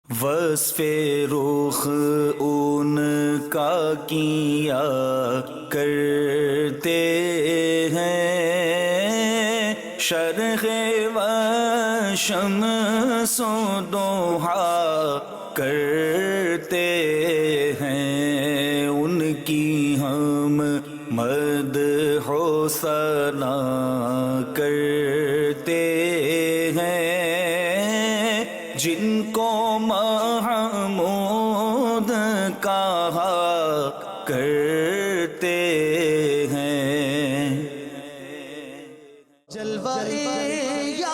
وصف رخ ان کا کیا کرتے ہیں، شرق و شمس و ضحا کرتے ہیں، ان کی ہم مدح و ثنا کرتے ہیں، جن کو محمود کہا کرتے ہیں۔ جلوہ یار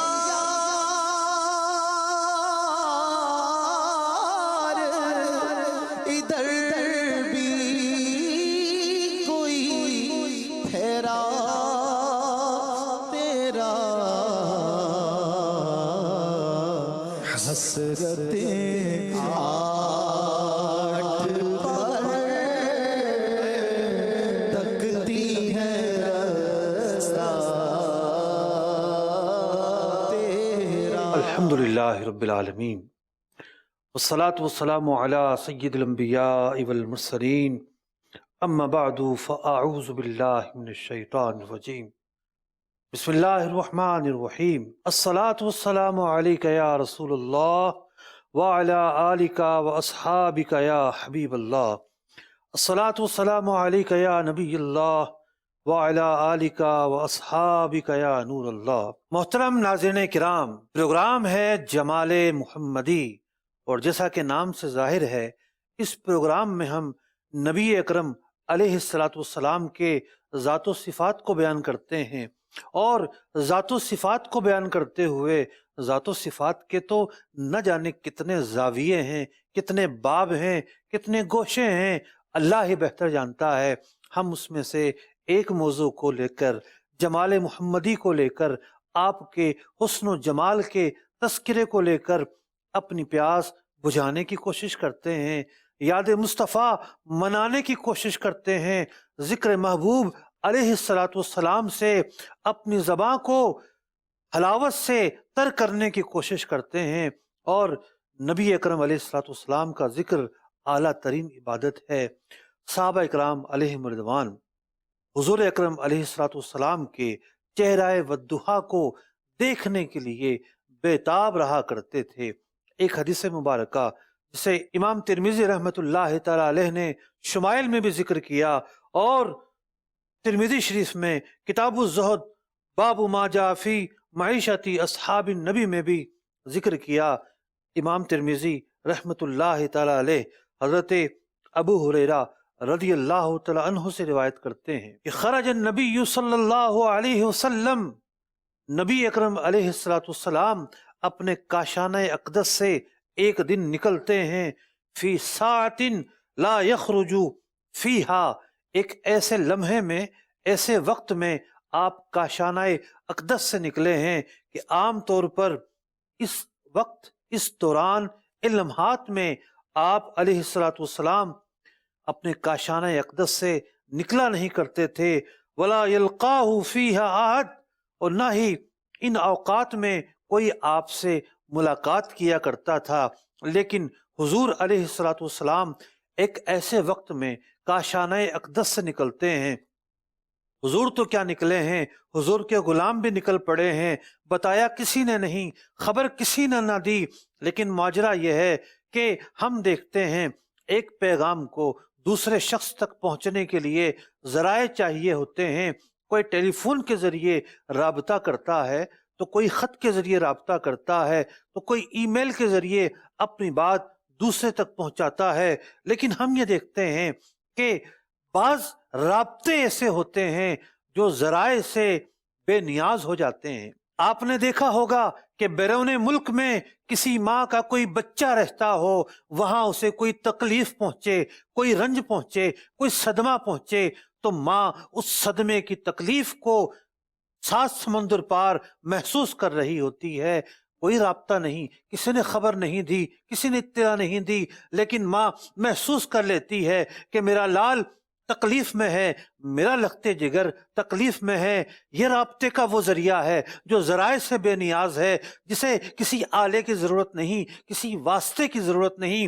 ادھر بھی کوئی ٹھہرا تیرا، حسرتیں آٹھ پر تکتی ہے رستہ تیرا۔ الحمدللہ رب العالمین، والصلاة والسلام علی سید الانبیاء والمرسلین، اما بعد فاعوذ باللہ من الشیطان الرجیم، بسم اللہ الرحمن الرحیم، الصلاة والسلام علیک یا رسول اللہ وعلی آلک واصحابک یا حبیب اللہ، الصلاة والسلام علیک یا نبی اللہ وعلی آلک واصحابک یا نور اللہ۔ محترم ناظرین کرام، پروگرام ہے جمال محمدی، اور جیسا کہ نام سے ظاہر ہے، اس پروگرام میں ہم نبی اکرم علیہ السلام کے ذات و صفات کو بیان کرتے ہیں، اور ذات و صفات کو بیان کرتے ہوئے ذات و صفات کے تو نہ جانے کتنے زاویے ہیں، کتنے باب ہیں، کتنے گوشے ہیں، اللہ ہی بہتر جانتا ہے۔ ہم اس میں سے ایک موضوع کو لے کر، جمال محمدی کو لے کر، آپ کے حسن و جمال کے تذکرے کو لے کر اپنی پیاس بجھانے کی کوشش کرتے ہیں، یاد مصطفیٰ منانے کی کوشش کرتے ہیں، ذکر محبوب علیہ السلام سے اپنی زباں کو حلاوت سے تر کرنے کی کوشش کرتے ہیں، اور نبی اکرم علیہ السلام کا ذکر اعلیٰ ترین عبادت ہے۔ صحابہ اکرام علیہم رضوان حضور اکرم علیہ السلام کے چہرہ والضحیٰ کو دیکھنے کے لیے بےتاب رہا کرتے تھے۔ ایک حدیث مبارکہ جسے امام ترمذی رحمۃ اللہ تعالی علیہ نے شمائل میں بھی ذکر کیا، اور ترمذی شریف میں کتاب الزہد باب ما جاء فی معیشت اصحاب النبی میں بھی ذکر کیا۔ امام ترمذی رحمۃ اللہ تعالی علیہ حضرت ابو ہریرہ رضی اللہ تعالی عنہ سے روایت کرتے ہیں کہ خرج النبی صلی اللہ علیہ وسلم، نبی اکرم علیہ السلام اپنے کاشانہ اقدس سے ایک دن نکلتے ہیں، فی ساعت لا یخرج فیہا، ایک ایسے لمحے میں، ایسے وقت میں آپ کاشانہ اقدس سے نکلے ہیں کہ عام طور پر اس وقت، اس دوران، ان لمحات میں آپ علیہ السلام اپنے کاشانہ اقدس سے نکلا نہیں کرتے تھے، ولا یلقاہ فیہا احد، اور نہ ہی ان اوقات میں کوئی آپ سے ملاقات کیا کرتا تھا۔ لیکن حضور علیہ السلام ایک ایسے وقت میں کاشانہ اقدس سے نکلتے ہیں، حضور تو کیا نکلے ہیں، حضور کے غلام بھی نکل پڑے ہیں، بتایا کسی نے نہیں، خبر کسی نے نہ دی، لیکن ماجرا یہ ہے کہ ہم دیکھتے ہیں ایک پیغام کو دوسرے شخص تک پہنچنے کے لیے ذرائع چاہیے ہوتے ہیں، کوئی ٹیلی فون کے ذریعے رابطہ کرتا ہے، تو کوئی خط کے ذریعے رابطہ کرتا ہے، تو کوئی ای میل کے ذریعے اپنی بات دوسرے تک پہنچاتا ہے، لیکن ہم یہ دیکھتے ہیں کہ بعض رابطے ایسے ہوتے ہیں جو ذرائع سے بے نیاز ہو جاتے ہیں۔ آپ نے دیکھا ہوگا کہ بیرون ملک میں کسی ماں کا کوئی بچہ رہتا ہو، وہاں اسے کوئی تکلیف پہنچے، کوئی رنج پہنچے، کوئی صدمہ پہنچے، تو ماں اس صدمے کی تکلیف کو 7 سمندر پار محسوس کر رہی ہوتی ہے، کوئی رابطہ نہیں، کسی نے خبر نہیں دی، کسی نے اطلاع نہیں دی، لیکن ماں محسوس کر لیتی ہے کہ میرا لال تکلیف میں ہے، میرا لخت جگر تکلیف میں ہے۔ یہ رابطے کا وہ ذریعہ ہے جو ذرائع سے بے نیاز ہے، جسے کسی آلے کی ضرورت نہیں، کسی واسطے کی ضرورت نہیں۔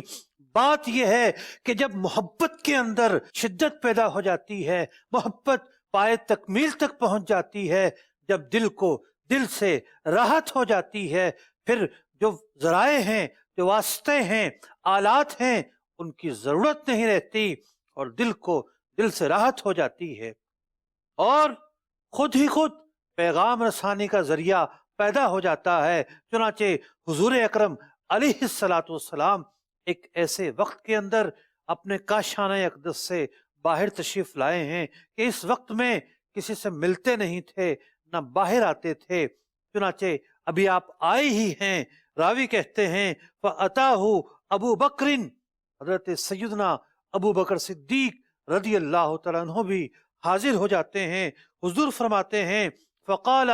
بات یہ ہے کہ جب محبت کے اندر شدت پیدا ہو جاتی ہے، محبت پائے تکمیل تک پہنچ جاتی ہے، جب دل کو دل سے راحت ہو جاتی ہے، پھر جو ذرائع ہیں، جو واسطے ہیں، آلات ہیں، ان کی ضرورت نہیں رہتی، اور دل کو دل سے راحت ہو جاتی ہے، اور خود ہی خود پیغام رسانی کا ذریعہ پیدا ہو جاتا ہے۔ چنانچہ حضور اکرم علیہ الصلاۃ والسلام ایک ایسے وقت کے اندر اپنے کاشانہ اقدس سے باہر تشریف لائے ہیں کہ اس وقت میں کسی سے ملتے نہیں تھے، نہ باہر آتے تھے۔ چنانچہ ابھی آپ آئے ہی ہیں، راوی کہتے ہیں فَأَتَاهُ ابو بکر، حضرت سیدنا ابو بکر صدیق رضی اللہ تعالیٰ عنہ بھی حاضر ہو جاتے ہیں۔ حضور فرماتے ہیں فقال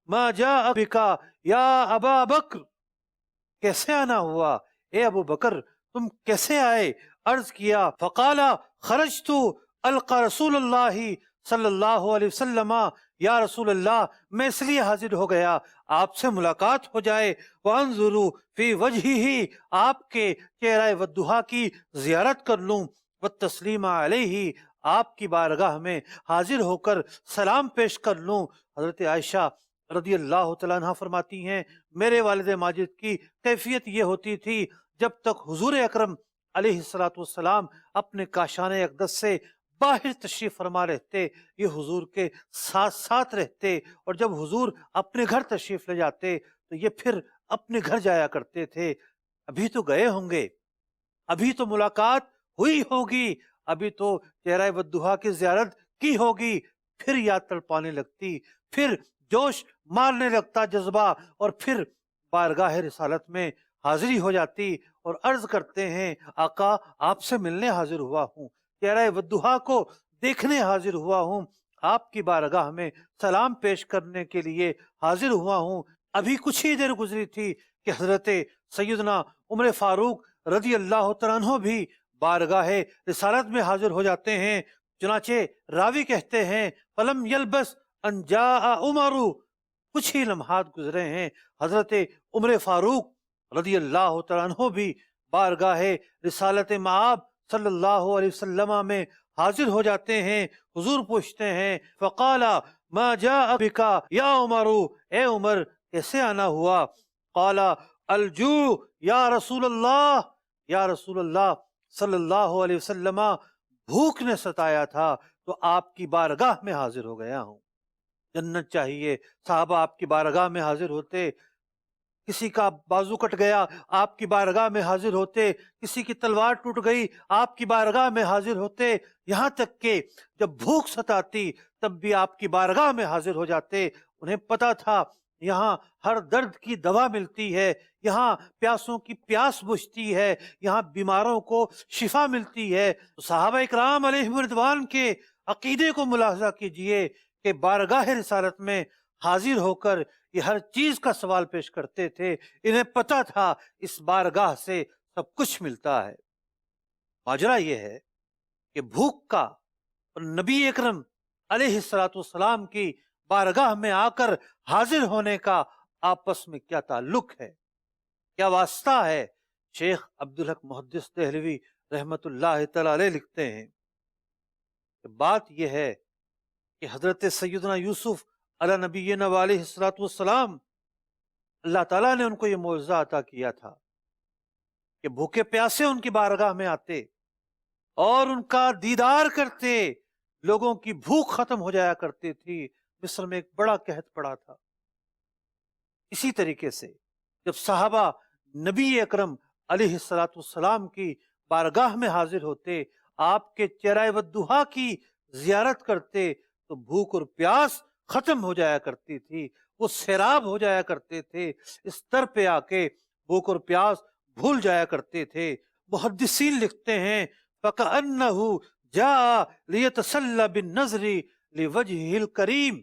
ما جاء بک یا ابا بکر، کیسے آنا ہوا اے ابو بکر، تم کیسے آئے؟ عرض کیا فقال خرجت القى رسول اللہ صلی اللہ علیہ وسلم، یا رسول اللہ میں اس لیے حاضر ہو گیا آپ سے ملاقات ہو جائے، وانظر فی وجہہ، آپ کے چہرہ ودہا کی زیارت کر لوں، والتسلیم علیہ، آپ کی بارگاہ میں حاضر ہو کر سلام پیش کر لوں۔ حضرت عائشہ رضی اللہ تعالیٰ عنہ فرماتی ہیں میرے والد ماجد کی کیفیت یہ ہوتی تھی، جب تک حضور اکرم علیہ الصلاۃ والسلام اپنے کاشان اقدس سے باہر تشریف فرما رہتے، یہ حضور کے ساتھ ساتھ رہتے، اور جب حضور اپنے گھر تشریف لے جاتے تو یہ پھر اپنے گھر جایا کرتے تھے۔ ابھی تو گئے ہوں گے، ابھی تو ملاقات ہوئی ہوگی، ابھی تو چہرہ ودہا کی زیارت کی ہوگی، پھر یاد تڑپانے لگتی، پھر جوش مارنے لگتا جذبہ، اور پھر بارگاہ رسالت میں حاضری ہو جاتی، اور عرض کرتے ہیں آقا آپ سے ملنے حاضر ہوا ہوں، چہرہ ودہا کو دیکھنے حاضر ہوا ہوں، آپ کی بارگاہ میں سلام پیش کرنے کے لیے حاضر ہوا ہوں۔ ابھی کچھ ہی دیر گزری تھی کہ حضرت سیدنا عمر فاروق رضی اللہ تعالیٰ عنہ بھی بارگاہ رسالت میں حاضر ہو جاتے ہیں۔ چنانچہ راوی کہتے ہیں فلم یلبس ان جاء عمر، کچھ ہی لمحات گزرے ہیں، حضرت عمر فاروق رضی اللہ تعالیٰ عنہ بھی بارگاہ رسالت مآب صلی اللہ علیہ وسلم میں حاضر ہو جاتے ہیں۔ حضور پوچھتے ہیں فقال ما جاء بک یا عمر، اے عمر کیسے آنا ہوا؟ قال الجوع یا رسول اللہ، یا رسول اللہ صلی اللہ علیہ وسلم بھوک نے ستایا تھا تو آپ کی بارگاہ میں حاضر ہو گیا ہوں۔ جنت چاہیے، صحابہ آپ کی بارگاہ میں حاضر ہوتے، کسی کا بازو کٹ گیا آپ کی بارگاہ میں حاضر ہوتے، کسی کی تلوار ٹوٹ گئی آپ کی بارگاہ میں حاضر ہوتے، یہاں تک کہ جب بھوک ستاتی تب بھی آپ کی بارگاہ میں حاضر ہو جاتے۔ انہیں پتا تھا یہاں ہر درد کی دوا ملتی ہے، یہاں پیاسوں کی پیاس بجھتی ہے، یہاں بیماروں کو شفا ملتی ہے۔ صحابہ اکرام علیہم رضوان کے عقیدے کو ملاحظہ کیجئے کہ بارگاہ رسالت میں حاضر ہو کر یہ ہر چیز کا سوال پیش کرتے تھے، انہیں پتا تھا اس بارگاہ سے سب کچھ ملتا ہے۔ ماجرا یہ ہے کہ بھوک کا اور نبی اکرم علیہ الصلاۃ والسلام کی بارگاہ میں آ کر حاضر ہونے کا آپس میں کیا تعلق ہے، کیا واسطہ ہے؟ شیخ عبدالحق محدث دہلوی رحمت اللہ تعالی علیہ لکھتے ہیں کہ بات یہ ہے کہ حضرت سیدنا یوسف علی نبینا علیہ الصلوۃ والسلام، اللہ تعالیٰ نے ان کو یہ معجزہ عطا کیا تھا کہ بھوکے پیاسے ان کی بارگاہ میں آتے اور ان کا دیدار کرتے، لوگوں کی بھوک ختم ہو جایا کرتی تھی۔ مصر میں ایک بڑا قحط پڑا تھا۔ اسی طریقے سے جب صحابہ نبی اکرم علیہ الصلوۃ والسلام کی بارگاہ میں حاضر ہوتے، آپ کے چہرہ ودہا کی زیارت کرتے تو بھوک اور پیاس ختم ہو جایا کرتی تھی، وہ سیراب ہو جایا کرتے تھے، اس در پہ آ کے بھوک اور پیاس بھول جایا کرتے تھے۔ محدثین لکھتے ہیں فَكَأَنَّهُ جَاءَ لِيَتَسَلَّ بِالنَّظْرِ لِوَجْهِ الْكَرِيمِ،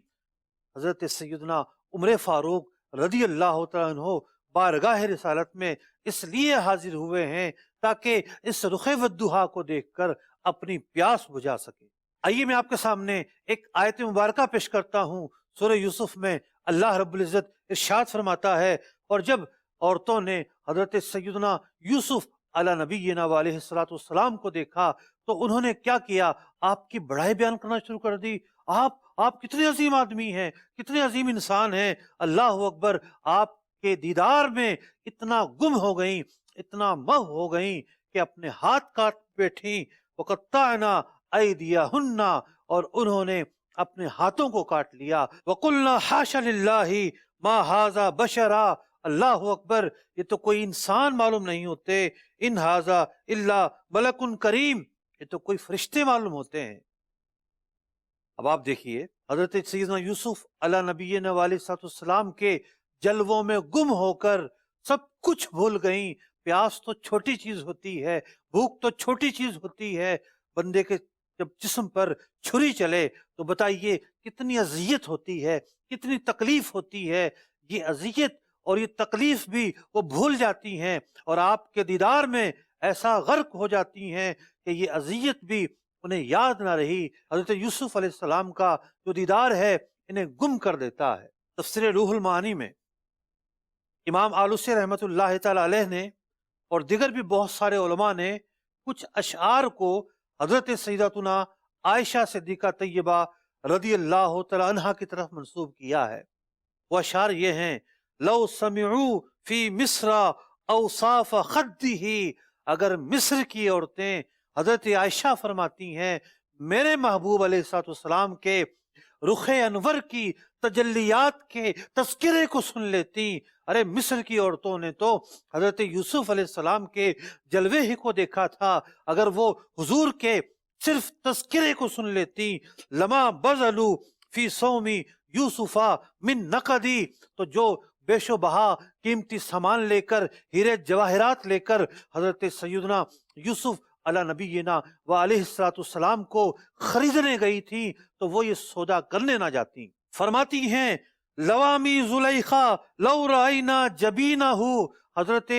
حضرت سیدنا عمر فاروق رضی اللہ تعالیٰ عنہ بارگاہ رسالت میں اس لیے حاضر ہوئے ہیں تاکہ اس رخ ودہا کو دیکھ کر اپنی پیاس بجھا سکے۔ آئیے میں آپ کے سامنے ایک آیت مبارکہ پیش کرتا ہوں۔ سورہ یوسف میں اللہ رب العزت ارشاد فرماتا ہے، اور جب عورتوں نے حضرت سیدنا یوسف علی نبینا و علیہ الصلوۃ والسلام کو دیکھا تو انہوں نے کیا کیا؟ آپ کی بڑائی بیان کرنا شروع کر دی۔ آپ کتنے عظیم آدمی ہیں، کتنے عظیم انسان ہیں، اللہ اکبر۔ آپ کے دیدار میں اتنا گم ہو گئیں، اتنا محو ہو گئیں کہ اپنے ہاتھ کاٹ بیٹھیں۔ وقطعنا ایدیہن، اور انہوں نے اپنے ہاتھوں کو کاٹ لیا۔ وقلنا حاشا للہ ما ھذا بشرا، اللہ اکبر، یہ تو کوئی انسان معلوم نہیں ہوتے، ان ھذا الا ملک کریم، یہ تو کوئی فرشتے معلوم ہوتے ہیں۔ اب آپ دیکھیے حضرت سیدنا یوسف علی نبینا علیہ الصلوۃ والسلام کے جلووں میں گم ہو کر سب کچھ بھول گئیں۔ پیاس تو چھوٹی چیز ہوتی ہے، بھوک تو چھوٹی چیز ہوتی ہے، بندے کے جب جسم پر چھری چلے تو بتائیے کتنی اذیت ہوتی ہے، کتنی تکلیف ہوتی ہے۔ یہ اذیت اور یہ تکلیف بھی وہ بھول جاتی ہیں، اور آپ کے دیدار میں ایسا غرق ہو جاتی ہیں کہ یہ اذیت بھی انہیں یاد نہ رہی۔ حضرت یوسف علیہ السلام کا جو دیدار ہے انہیں گم کر دیتا ہے۔ تفسیر روح المعانی میں امام آلوسی رحمۃ اللہ تعالی علیہ نے اور دیگر بھی بہت سارے علماء نے کچھ اشعار کو حضرت سیدتنا عائشہ صدیقہ طیبہ رضی اللہ تعالی عنہا کی طرف منسوب کیا ہے۔ وہ اشعار یہ ہیں: لو سمعوا فی مصر اوصاف خدہ، اگر مصر کی عورتیں، حضرت عائشہ فرماتی ہیں، میرے محبوب علیہ الصلوۃ والسلام کے رخ انور کی تجلیات کے تذکرے کو سن لیتی۔ ارے مصر کی عورتوں نے تو حضرت یوسف علیہ السلام کے جلوے ہی کو دیکھا تھا، اگر وہ حضور کے صرف تذکرے کو سن لیتی، لما بذلوا فی صوم یوسف من نقدی، تو جو بیش و بہا قیمتی سامان لے کر، ہیرے جواہرات لے کر حضرت سیدنا یوسف علی نبینا و علیہ الصلوۃ والسلام کو خریدنے گئی تھی تو وہ یہ سودا کرنے نہ جاتی۔ فرماتی ہیں لوامی زلیخا لو رائنا جبینہ، حضرت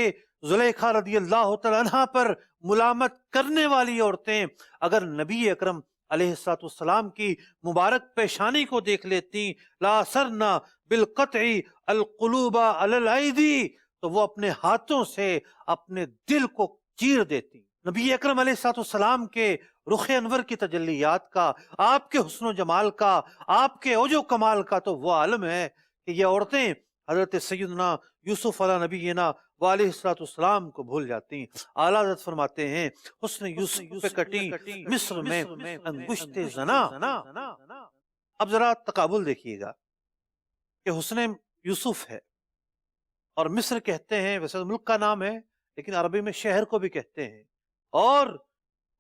زلیخا رضی اللہ تعالیٰ عنہ پر ملامت کرنے والی عورتیں اگر نبی اکرم علیہ الصلوۃ والسلام کی مبارک پیشانی کو دیکھ لیتی، لا سرنا بالقطع القلوب علی الایدی، تو وہ اپنے ہاتھوں سے اپنے دل کو چیر دیتی۔ نبی اکرم علیہ الصلوۃ والسلام کے رخ انور کی تجلیات کا، آپ کے حسن و جمال کا، آپ کے اوج و کمال کا تو وہ عالم ہے کہ یہ عورتیں حضرت سیدنا یوسف علیہ نبینا و علیہ الصلوۃ والسلام کو بھول جاتی۔ اعلیٰ حضرت فرماتے ہیں حسن یوسف پہ کٹی مصر میں انگشت زنا۔ اب ذرا تقابل دیکھیے گا کہ حسن یوسف ہے اور مصر کہتے ہیں، ویسے ملک کا نام ہے لیکن عربی میں شہر کو بھی کہتے ہیں، اور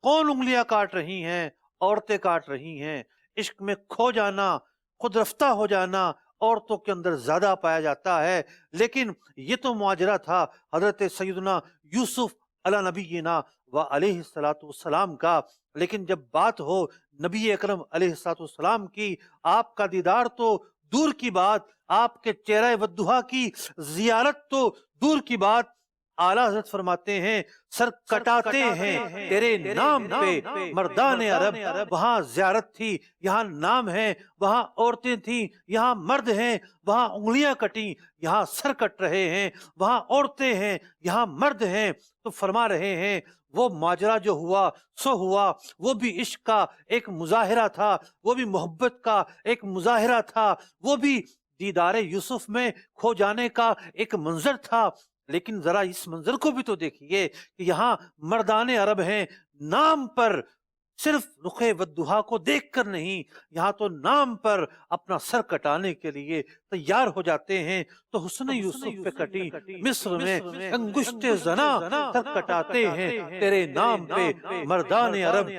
کون انگلیاں کاٹ رہی ہیں؟ عورتیں کاٹ رہی ہیں۔ عشق میں کھو جانا، خود رفتہ ہو جانا عورتوں کے اندر زیادہ پایا جاتا ہے، لیکن یہ تو معاجرہ تھا حضرت سیدنا یوسف علی نبینا و علیہ الصلوۃ والسلام کا، لیکن جب بات ہو نبی اکرم علیہ الصلوۃ والسلام کی، آپ کا دیدار تو دور کی بات، آپ کے چہرہ ودھا کی زیارت تو دور کی بات، اعلیٰ حضرت فرماتے ہیں سر کٹاتے ہیں تیرے نام پہ مردان عرب، وہاں زیارت تھی یہاں نام ہے، وہاں عورتیں تھیں یہاں مرد ہیں، وہاں انگلیاں کٹیں یہاں سر کٹ رہے ہیں، وہاں عورتیں ہیں یہاں مرد ہیں۔ تو فرما رہے ہیں وہ ماجرا جو ہوا سو ہوا، وہ بھی عشق کا ایک مظاہرہ تھا، وہ بھی محبت کا ایک مظاہرہ تھا، وہ بھی دیدار یوسف میں کھو جانے کا ایک منظر تھا، لیکن ذرا اس منظر کو بھی تو دیکھیے کہ یہاں مردان عرب ہیں، نام پر صرف رخ ودھا کو دیکھ کر نہیں، یہاں تو نام پر اپنا سر کٹانے کے لیے تیار ہو جاتے ہیں۔ تو حسن یوسف پہ کٹی مصر میں انگشت زنا، سر کٹاتے ہیں تیرے نام پہ مردان عرب۔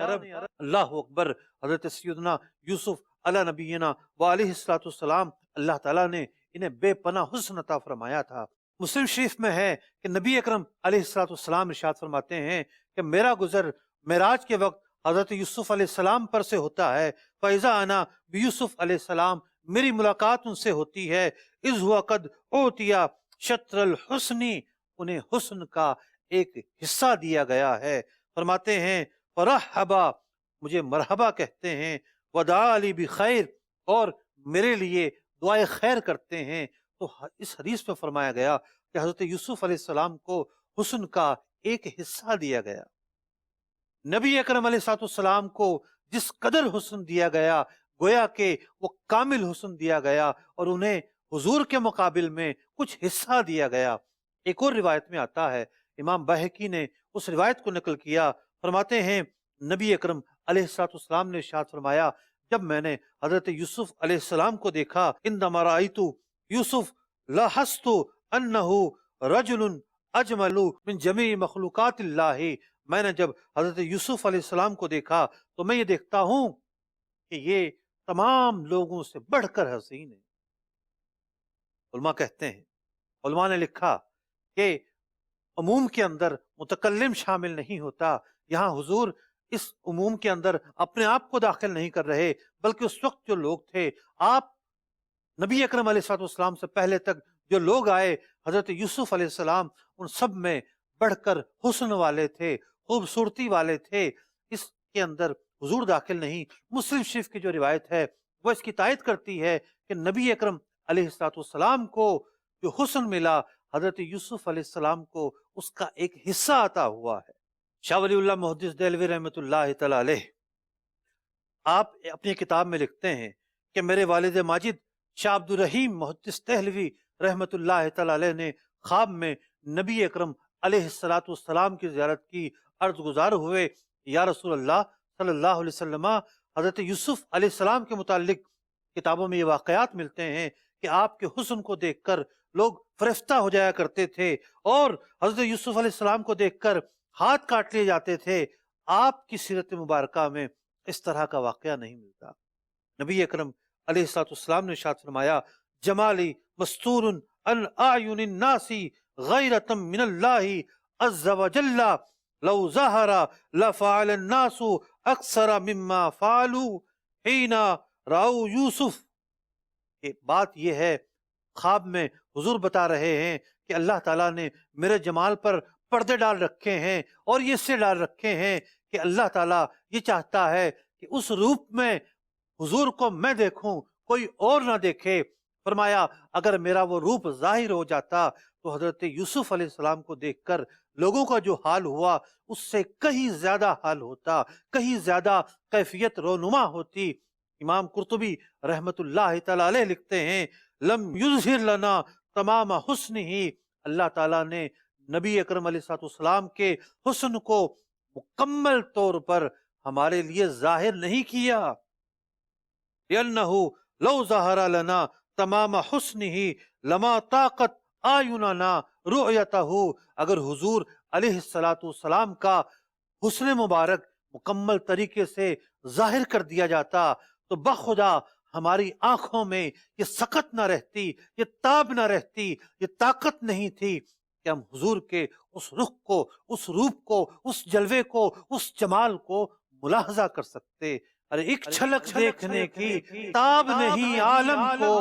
اللہ اکبر۔ حضرت سیدنا یوسف علی نبینا و علیہ الصلوۃ والسلام، اللہ تعالیٰ نے انہیں بے پناہ حسن عطا فرمایا تھا۔ مسلم شریف میں ہے کہ نبی اکرم علیہ الصلوۃ والسلام ارشاد فرماتے ہیں کہ میرا گزر معراج کے وقت حضرت یوسف علیہ السلام پر سے ہوتا ہے، فَإِذَا أَنَا بِيُوسُف علیہ السلام، میری ملاقات ان سے ہوتی ہے، اِذْ هُوَ قَدْ أُوتِيَ شَطْرَ الْحُسْنِ، انہیں حسن کا ایک حصہ دیا گیا ہے۔ فرماتے ہیں فَرَحَّبَ مجھے مرحبا کہتے ہیں، ودعا لی بخیر، اور میرے لیے دعائے خیر کرتے ہیں۔ تو اس حدیث میں فرمایا گیا کہ حضرت یوسف علیہ السلام کو حسن کا ایک حصہ دیا گیا۔ نبی اکرم علیہ السلام کو جس قدر حسن دیا گیا، گویا کہ وہ کامل حسن دیا گیا، اور انہیں حضور کے مقابل میں کچھ حصہ دیا گیا۔ ایک اور روایت میں آتا ہے، امام بہقی نے اس روایت کو نقل کیا، فرماتے ہیں نبی اکرم علیہ السلام نے ارشاد فرمایا، جب میں نے حضرت یوسف علیہ السلام کو دیکھا، عندما رأیت یوسف لاحظت انہ رجل اجمل من جمیع مخلوقات اللہ، میں نے جب حضرت یوسف علیہ السلام کو دیکھا تو میں یہ دیکھتا ہوں کہ یہ تمام لوگوں سے بڑھ کر حسین ہے۔ علماء کہتے ہیں، علماء نے لکھا کہ عموم کے اندر متکلم شامل نہیں ہوتا، یہاں حضور اس عموم کے اندر اپنے آپ کو داخل نہیں کر رہے، بلکہ اس وقت جو لوگ تھے، آپ نبی اکرم علیہ السلام سے پہلے تک جو لوگ آئے، حضرت یوسف علیہ السلام ان سب میں بڑھ کر حسن والے تھے، خوبصورتی والے تھے، اس کے اندر حضور داخل نہیں۔ مسلم شریف کی جو روایت ہے وہ اس کی تائید کرتی ہے کہ نبی اکرم علیہ السلام کو جو حسن ملا، حضرت یوسف علیہ السلام کو اس کا ایک حصہ عطا ہوا ہے۔ شاہ ولی اللہ محدث دہلوی رحمۃ اللہ تعالی علیہ، آپ اپنی کتاب میں لکھتے ہیں کہ میرے والد ماجد شاہ عبد الرحیم محدث دہلوی رحمۃ اللہ تعالی علیہ نے خواب میں نبی اکرم علیہ السلام کی زیارت کی، عرض گزار ہوئے، یا رسول اللہ صلی اللہ علیہ وسلم، حضرت یوسف علیہ السلام کے متعلق کتابوں میں یہ واقعات ملتے ہیں کہ آپ کے حسن کو دیکھ کر لوگ فرشتہ ہو جایا کرتے تھے، اور حضرت یوسف علیہ السلام کو دیکھ کر ہاتھ کاٹ لیے جاتے تھے۔ آپ کی سیرت مبارکہ میں اس طرح کا واقعہ نہیں ملتا۔ نبی اکرم علیہ السلام نے ارشاد فرمایا، جمالی مستور عن اعین الناس غیرۃ من اللہ عز وجل، لو ظہر لفعل الناس اکثر مما فعلوا حین رأوا یوسف۔ کہ بات یہ ہے، خواب میں حضور بتا رہے ہیں کہ اللہ تعالیٰ نے میرے جمال پر پردے ڈال رکھے ہیں، اور یہ سے ڈال رکھے ہیں کہ اللہ تعالیٰ یہ چاہتا ہے کہ اس روپ میں حضور کو میں دیکھوں، کوئی اور نہ دیکھے۔ فرمایا اگر میرا وہ روپ ظاہر ہو جاتا تو حضرت یوسف علیہ السلام کو دیکھ کر لوگوں کا جو حال ہوا اس سے کہیں زیادہ حال ہوتا، کہیں زیادہ کیفیت رونما ہوتی۔ امام قرطبی رحمت اللہ تعالی علیہ لکھتے ہیں، لم یظہر لنا تمام حسن ہی، اللہ تعالیٰ نے نبی اکرم علیہ السلام کے حسن کو مکمل طور پر ہمارے لیے ظاہر نہیں کیا۔ لأنه لو ظہر لنا تمام حسنہ لما طاقت آیوننا رؤیتہ، اگر حضور علیہ السلام کا حسن مبارک مکمل طریقے سے ظاہر کر دیا جاتا تو بخدا ہماری آنکھوں میں یہ سکت نہ رہتی، یہ تاب نہ رہتی، یہ طاقت نہیں تھی کہ ہم حضور کے اس رخ کو، اس روپ کو، اس جلوے کو، اس جمال کو ملاحظہ کر سکتے۔ ارے ایک چھلک دیکھنے کی تاب نہیں عالم کو،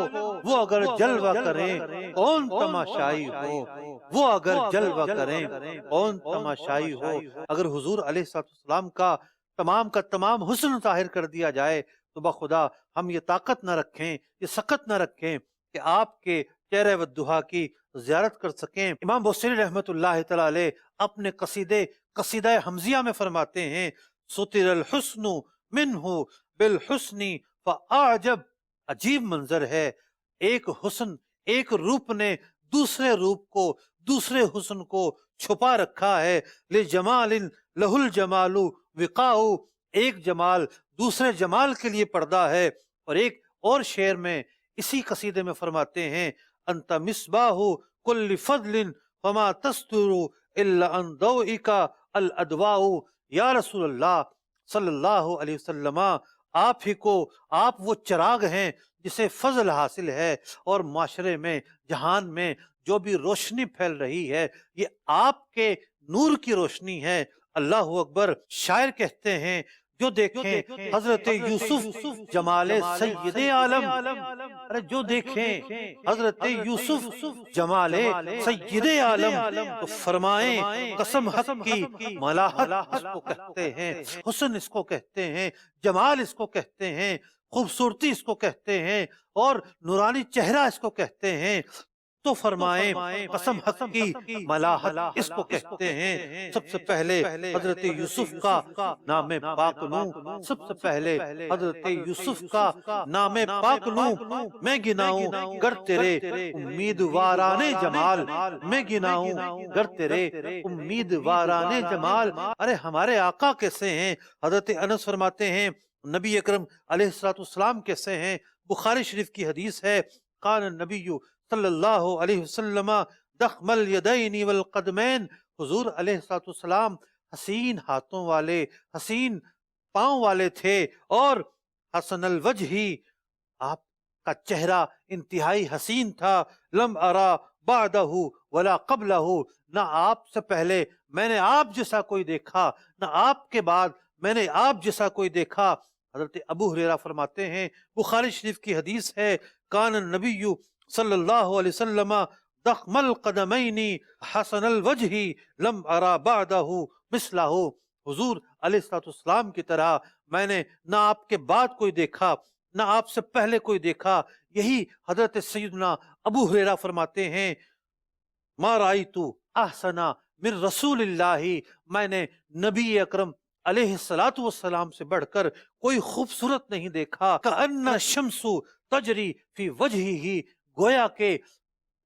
وہ اگر جلوہ کریں کون تماشائی ہو، وہ اگر جلوہ کریں کون تماشائی ہو۔ اگر حضور علیہ السلام کا تمام حسن ظاہر کر دیا جائے تو بخدا ہم یہ طاقت نہ رکھیں، یہ سکت نہ رکھیں کہ آپ کے چہرے والضحیٰ کی زیارت کر سکیں۔ امام بصری رحمت اللہ تعالی علیہ اپنے قصیدہ حمزیہ میں فرماتے ہیں، سطر الحسن منہ بالحسن فاعجب، عجیب منظر ہے، ایک حسن، ایک روپ نے دوسرے روپ کو، دوسرے حسن کو چھپا رکھا ہے۔ لجمال لہ الجمال وقاء، ایک جمال دوسرے جمال کے لیے پردہ ہے۔ اور ایک اور شعر میں اسی قصیدے میں فرماتے ہیں، انت مصباح کل فضل فما تستر الا ان ضوئک الادواء، یا رسول اللہ صلی اللہ علیہ وسلم، آپ وہ چراغ ہیں جسے فضل حاصل ہے، اور معاشرے میں، جہان میں جو بھی روشنی پھیل رہی ہے یہ آپ کے نور کی روشنی ہے۔ اللہ اکبر۔ شاعر کہتے ہیں، جو دیکھیں حضرت یوسف جمال سید عالم، ارے جو دیکھیں حضرت یوسف جمال سید عالم تو فرمائیں قسم حق کی ملاحت اس کو کہتے ہیں، حسن اس کو کہتے ہیں، جمال اس کو کہتے ہیں، خوبصورتی اس کو کہتے ہیں، اور نورانی چہرہ اس کو کہتے ہیں۔ تو فرمائیں قسم حق کی ملاحت اس کو کہتے ہیں۔ سب سے پہلے حضرت یوسف کا نام پاک لوں، سب سے پہلے حضرت یوسف کا نام پاک لوں، میں گناؤں گر تیرے امیدوارانے جمال، میں گناؤں گر تیرے امیدوارانے جمال۔ ارے ہمارے آقا کیسے ہیں؟ حضرت انس فرماتے ہیں نبی اکرم علیہ السلام کیسے ہیں؟ بخاری شریف کی حدیث ہے، کان النبی صلی اللہ علیہ وسلم ضخم الیدین والقدمین، حضور علیہ السلام حسین ہاتھوں والے، حسین پاؤں والے تھے، اور حسن الوجہ، آپ کا چہرہ انتہائی حسین تھا۔ لم ارا بعدہ ولا قبلہ، نہ آپ سے پہلے میں نے آپ جیسا کوئی دیکھا، نہ آپ کے بعد میں نے آپ جیسا کوئی دیکھا۔ حضرت ابو ہریرہ فرماتے ہیں، بخاری شریف کی حدیث ہے، کان النبی صلی اللہ علیہ وسلم ضخم القدمین حسن الوجہ لم ارا بعدہ مثلہ، حضور علیہ السلام کی طرح میں نے نہ آپ کے بعد کوئی دیکھا، نہ آپ سے پہلے کوئی دیکھا۔ یہی حضرت سیدنا ابو ہریرہ فرماتے ہیں، ما رأیت احسن من رسول اللہ، میں نے نبی اکرم علیہ السلام سے بڑھ کر کوئی خوبصورت نہیں دیکھا۔ کأن الشمس تجری فی وجہہ، گویا کہ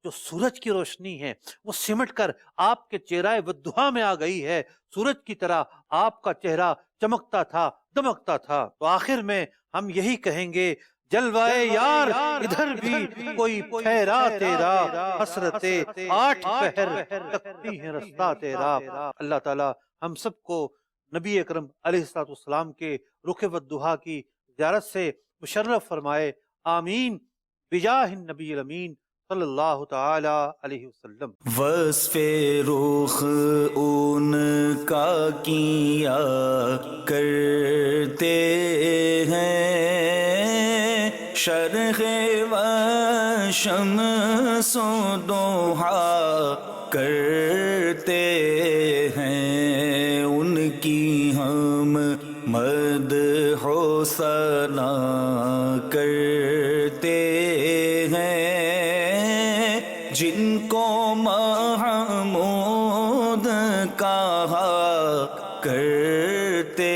جو سورج کی روشنی ہے وہ سمٹ کر آپ کے چہرہ والضحیٰ میں آ گئی ہے، سورج کی طرح آپ کا چہرہ چمکتا تھا، دمکتا تھا۔ تو آخر میں ہم یہی کہیں گے، جلوائے یار ادھر بھی کوئی پھیرا تیرا، حسرت 8 پہر تکتی ہے رستہ تیرا۔ اللہ تعالی ہم سب کو نبی اکرم علیہ السلام کے رخ والضحیٰ کی زیارت سے مشرف فرمائے، آمین، بجاہ النبی الامین صلی اللہ تعالی علیہ وسلم۔ وصف رخ ان کا کیا کرتے ہیں، شرح و شمس و ضحیٰ کرتے ہیں، ان کی ہم مدح و ثنا کرتے ہیں، جن کو محمود کہا کرتے